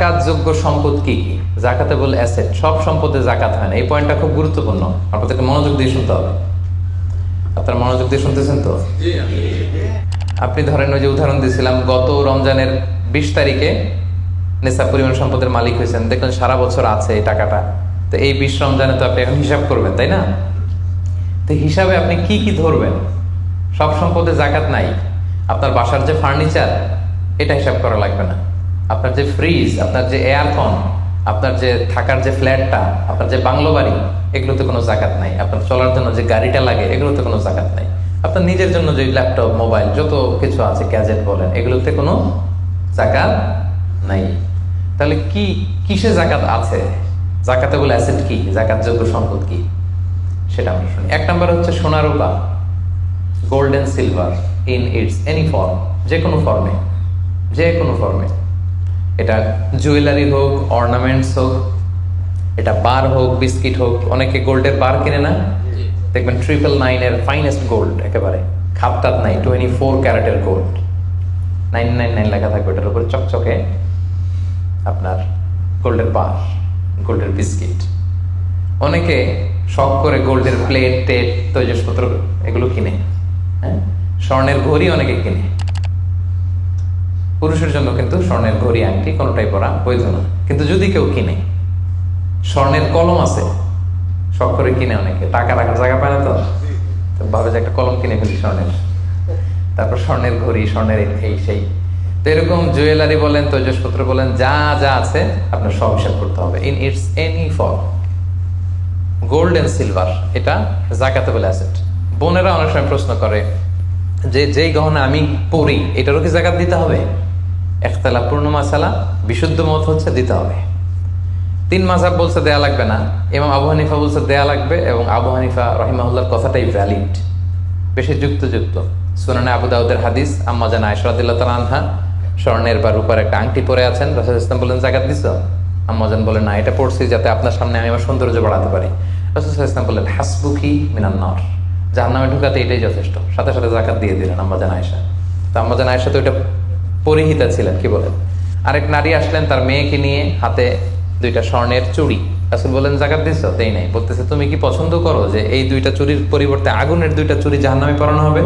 জাকাত যোগ্য সম্পদ কি কি? জাকাতেবল অ্যাসেট, সব সম্পদে জাকাত হয় না। এই পয়েন্টটা খুব গুরুত্বপূর্ণ, আপনাদেরকে মনোযোগ দিয়ে শুনতে হবে। আপনারা মনোযোগ দিয়ে শুনতেছেন তো? আপনি ধরেন ওই যে উদাহরণ দিয়েছিলাম, গত রমজানের 20 তারিখে নেশাব পরিমাণ সম্পদের মালিক হয়েছেন, দেখলেন সারা বছর আছে এই টাকাটা। তো এই 20 রমজানে তো আপনি এখন হিসাব করবেন, তাই না? তো হিসাবে আপনি কি কি ধরবেন? সব সম্পদে জাকাত নাই। আপনার বাসার যে ফার্নিচার, এটা হিসাব করা লাগবে না। আপনার যে ফ্রিজ, আপনার যে এয়ারকন, আপনার যে থাকার যে ফ্ল্যাটটা, আপনার যে বাংলো বাড়ি, এগুলোতে কোনো জাকাত নাই। আপনার চলার জন্য যে গাড়িটা লাগে, এগুলোতে কোনো জাকাত নাই। আপনার নিজের জন্য যে ল্যাপটপ, মোবাইল, যত কিছু আছে, গ্যাজেট বলেন, এগুলোতে কোনো জাকাত নাই। তাহলে কি কিসে জাকাত আছে? জাকাতেবল অ্যাসেট কি, জাকাতযোগ্য সম্পদ কি, সেটা আমরা শুনি। 1 নম্বর হচ্ছে সোনা রূপা, gold and silver in its any form, যে কোনো ফর্মে, যে কোনো ফর্মে। এটা জুয়েলারি হোক, অর্নামেন্টস হোক, এটা বার হোক, বিস্কিট হোক। অনেকে গোল্ডের বার কিনে না, দেখবেন 999 এর ফাইনেস্ট গোল্ড, একেবারে খাপটাত নাই, 24 ক্যারেটের গোল্ড, 999 লেখা থাকবে ওটার উপরে চকচকে, আপনার গোল্ডের বার, গোল্ডের বিস্কিট। অনেকে শখ করে গোল্ডের প্লেট, টেট, তৈজসপত্র এগুলো কিনে। হ্যাঁ, স্বর্ণের ঘড়ি অনেকে কিনে। পুরুষের জন্য কিন্তু স্বর্ণের ঘড়ি, আংটি কোনোটাই পরা বৈধ না। কিন্তু যদি কেউ কিনে, স্বর্ণের কলম আছে, শখ করে কিনে অনেকে, টাকা রাখার জায়গা পায় না, তো ভাবে যে একটা কলম কিনে ফেলি স্বর্ণের, তারপর স্বর্ণের ঘড়ি, স্বর্ণের এই সেই। তো এরকম জুয়েলারি বলেন, তৈজসপত্র বলেন, যা যা আছে আপনার সব হিসাব করতে হবে in its any form. Gold and silver, এটা জাকাতেবল অ্যাসেট। বোনেরা অনেক সময় প্রশ্ন করে যে যেই গহনা আমি পরি, এটারও কি জাকাত দিতে হবে? ইখতিলাফপূর্ণ মাসালা, বিশুদ্ধ মত হচ্ছে দিতে হবে। 3 মাযহাব বলছে দেয়া লাগবে না, ইমাম আবু হানিফা বলছে দেয়া লাগবে, এবং আবু হানিফা রাহিমাহুল্লাহর কথাটাই ভ্যালিড, বেশি যুক্ত। সুনানে আবু দাউদের হাদিস, আম্মা জান আয়েশা রাদিয়াল্লাহু তাআলা আনহা স্বর্ণের বা রূপার একটা আংটি পরে আছেন। রাসূল ইসলাম বলেন, জাকাত দিছো? আম্মা জান বলেন, না, এটা পড়ছি যাতে আপনার সামনে আমি আমার সৌন্দর্য বাড়াতে পারি। রাসূল ইসলাম বললেন, হাসবুকি মিনান নার, জাহান্নামে ঢুকাতে এটাই যথেষ্ট। সাথে সাথে জাকাত দিয়ে দিলেন আম্মা জান আয়েশা। তো আম্মা জান আয়েশা তো এটা পরিহিতা ছিলেন, কি বলেন। আরেক নারী আসলেন তার মেয়েকে নিয়ে, হাতে 2টা স্বর্ণের চুড়ি। রাসূল বলেন, জাকাত দিছো? দেই নাই। বলতেছে, তুমি কি পছন্দ করো যে এই 2টা চুড়ির পরিবর্তে আগুনের 2টা চুড়ি জাহান্নামে পরানো হবে?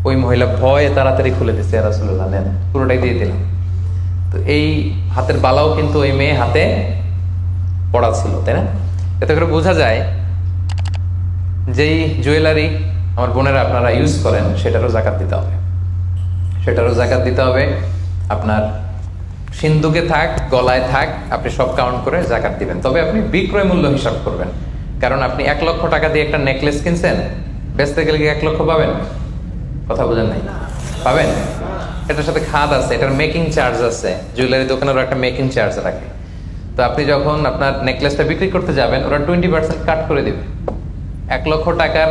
ওই মহিলা ভয়ে তাড়াতাড়ি খুলে দিচ্ছে, ইয়া রাসূলুল্লাহ নেন, পুরোটাই দিয়ে দিলাম। তো এই হাতের বালাও কিন্তু ওই মেয়ে হাতে পড়া ছিল, তাই না? এতে করে বোঝা যায় যেই জুয়েলারি আমার বোনেরা আপনারা ইউজ করেন, সেটারও জাকাত দিতে হবে, সেটারও জাকাত দিতে হবে। আপনার সিন্ধুকে থাক, গলায় থাক, আপনি সব কাউন্ট করে জাকাত দিবেন। তবে আপনি বিক্রয় মূল্য হিসাব করবেন, কারণ আপনি 1 লক্ষ টাকা দিয়ে একটা নেকলেস কিনছেন, বেচতে গেলে কি 1 লক্ষ পাবেন? কথা বোঝেন নাই? পাবেন? এটার সাথে খাদ আছে, এটার মেকিং চার্জ আছে, জুয়েলারি দোকানেরও একটা মেকিং চার্জ রাখে। তো আপনি যখন আপনার নেকলেসটা বিক্রি করতে যাবেন, ওরা 20% কাট করে দিবে। 1 লক্ষ টাকার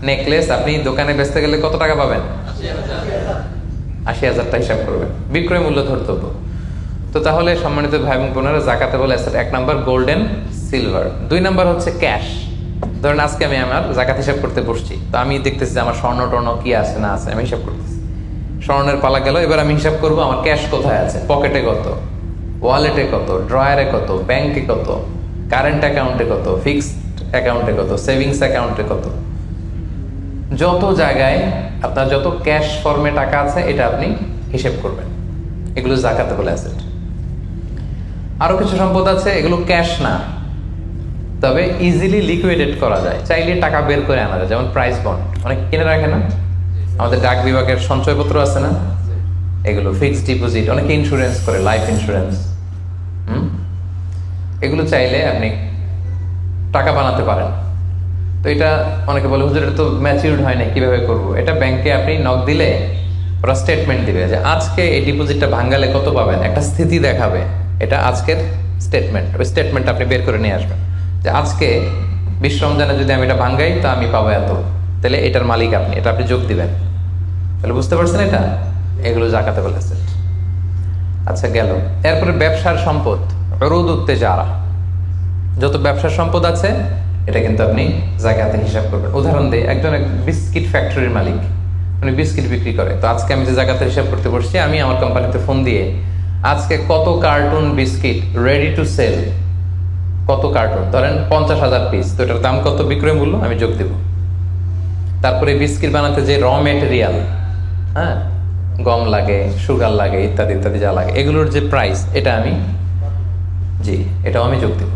নেকলেস আপনি দোকানে বেচতে গেলে কত টাকা পাবেন? 80,000 হিসাব করবেন, বিক্রয় মূল্য ধরতে হবে। তো তাহলে সম্মানিত ভাই এবং বোনেরা, জাকাতেবল asset 1 number golden silver. 2 number হচ্ছে ক্যাশ। ধরেন আজকে আমি আমার জাকাত হিসাব করতে বসছি, তো আমি দেখতেছি যে আমার স্বর্ণ টর্ণ কি আছে না আছে, আমি হিসাব করতেছি। স্বর্ণের পালা গেল, এবার আমি হিসাব করবো আমার ক্যাশ কোথায় আছে, পকেটে কত, ওয়ালেটে কত, ড্রয়ারে কত, ব্যাংকে কত, কারেন্ট অ্যাকাউন্টে কত, ফিক্সড অ্যাকাউন্টে কত, সেভিংস অ্যাকাউন্টে কত, যত জায়গায় আপনার যত ক্যাশ ফর্মে টাকা আছে, এটা আপনি হিসেব করবেন। এগুলো জাকাতেবল অ্যাসেট। আরো কিছু সম্পদ আছে, এগুলো ক্যাশ না, তবে ইজিলি লিকুইডেট করা যায়, চাইলে টাকা বের করে আনা যায়। যেমন প্রাইস বন্ড অনেক কিনে রাখে না, আমাদের ডাক বিভাগের সঞ্চয়পত্র আছে না, এগুলো ফিক্সড ডিপোজিট, অনেকে ইন্স্যুরেন্স করে, লাইফ ইন্স্যুরেন্স। এগুলো চাইলে আপনি টাকা বানাতে পারেন। তো এটা অনেকে বলে, হুজুর এটা তো ম্যাচিউরড হয় না, কিভাবে করব? এটা ব্যাংকে আপনি নক দিলে ওরা স্টেটমেন্ট দিবে যে আজকে এই ডিপোজিটটা ভাঙালে কত পাবেন, একটা স্থিতি দেখাবে। এটা আজকের স্টেটমেন্ট, ওই স্টেটমেন্ট আপনি বের করে নিয়ে আসবেন যে আজকে 20 রমজানে যদি আমি এটা ভাঙ্গাই তো আমি পাবো এত, তাহলে এটার মালিক আপনি, এটা আপনি যোগ দিবেন। তাহলে বুঝতে পারছেন? এটা এগুলো জাকাতেবল অ্যাসেট। আচ্ছা, গেল। এরপরে ব্যবসার সম্পদ, উরুদুত তিজারা, যত ব্যবসার সম্পদ আছে এটা কিন্তু আপনি জাকাতে হিসাব করবেন। উদাহরণ দিই, একজন বিস্কিট ফ্যাক্টরির মালিক, উনি বিস্কিট বিক্রি করে। তো আজকে আমি যে জাকাতে হিসাব করতে বসছি, আমি আমার কোম্পানিতে ফোন দিয়ে আজকে কত carton biscuit ready to sell, কত কার্টুন, ধরেন 50,000 পিস, তো এটার দাম কত, বিক্রয় মূল্য আমি যোগ দেব। তারপরে বিস্কিট বানাতে যে র মেটেরিয়াল, হ্যাঁ, গম লাগে, সুগার লাগে, ইত্যাদি ইত্যাদি যা লাগে, এগুলোর যে প্রাইস, এটা আমি, জি, এটাও আমি যোগ দেব।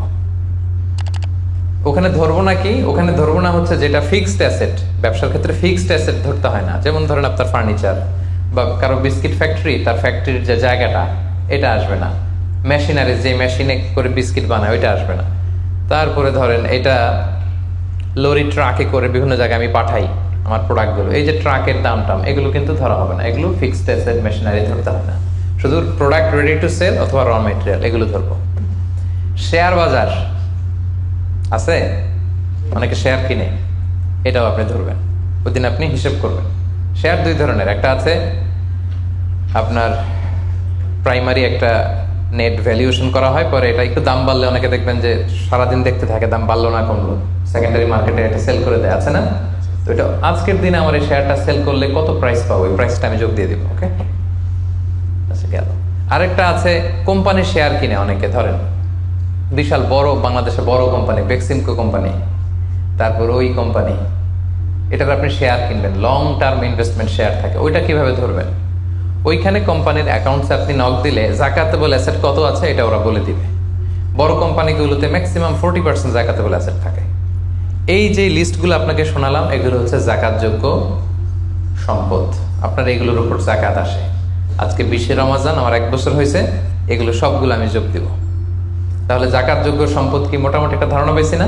ওখানে ধরবো না কি, ওখানে ধরবো না হচ্ছে যেটা ফিক্সড অ্যাসেট। ব্যবসার ক্ষেত্রে ফিক্সড অ্যাসেট ধরতে হয় না। যেমন ধরেন আপনার ফার্নিচার বা কারো বিস্কিট ফ্যাক্টরি, তার ফ্যাক্টরির যে জায়গাটা, এটা আসবে না। মেশিনারি, যে মেশিনে করে বিস্কিট বানায়, ওইটা আসবে না। তারপরে ধরেন এটা লরি ট্রাকে করে বিভিন্ন জায়গায় আমি পাঠাই আমার প্রোডাক্টগুলো, এই যে ট্রাকের দাম টাম, এগুলো কিন্তু ধরা হবে না। এগুলো ফিক্সড অ্যাসেট, মেশিনারি ধরতে হবে না। শুধু প্রোডাক্ট রেডি টু সেল অথবা র মেটেরিয়াল, এগুলো ধরবো। শেয়ার বাজার আছে, অনেকে শেয়ার কিনে, এটাও আপনি ধরবেন। ওই দিন আপনি হিসেব করবেন। শেয়ার দুই ধরনের, একটা আছে আপনার প্রাইমারি, একটা নেট ভ্যালুয়েশন করা হয়, পরে এটা একটু দাম বাড়লে অনেকে দেখবেন যে সারাদিন দেখতে থাকে দাম বাড়লো না কমলো, সেকেন্ডারি মার্কেটে এটা সেল করে দেয়, আছে না? তো এটা আজকের দিনে আমার এই শেয়ারটা সেল করলে কত প্রাইস পাবো, ওই প্রাইসটা আমি যোগ দিয়ে দিব। ওকে, আচ্ছা গেল। আরেকটা আছে কোম্পানির শেয়ার কিনে অনেকে, ধরেন বিশাল বড়, বাংলাদেশে বড় কোম্পানি বেক্সিমকো কোম্পানি, তারপর ওই কোম্পানি, এটার আপনি শেয়ার কিনবেন, লং টার্ম ইনভেস্টমেন্ট শেয়ার থাকে, ওইটা কিভাবে ধরবেন? ওইখানে কোম্পানির অ্যাকাউন্টসে আপনি নক দিলে জাকাতেবল অ্যাসেট কত আছে এটা ওরা বলে দিবে। বড় কোম্পানিগুলোতে ম্যাক্সিমাম 40% জাকাতেবল অ্যাসেট থাকে। এই যে লিস্টগুলো আপনাকে শোনালাম, এগুলো হচ্ছে জাকাতযোগ্য সম্পদ। আপনার এগুলোর উপর জাকাত আসে। আজকে 20 রমজান, আমার 1 বছর হয়েছে, এগুলো সবগুলো আমি যোগ দিব। তাহলে জাকাতযোগ্য সম্পদ কি, মোটামুটি একটা ধারণা পেয়েছি না?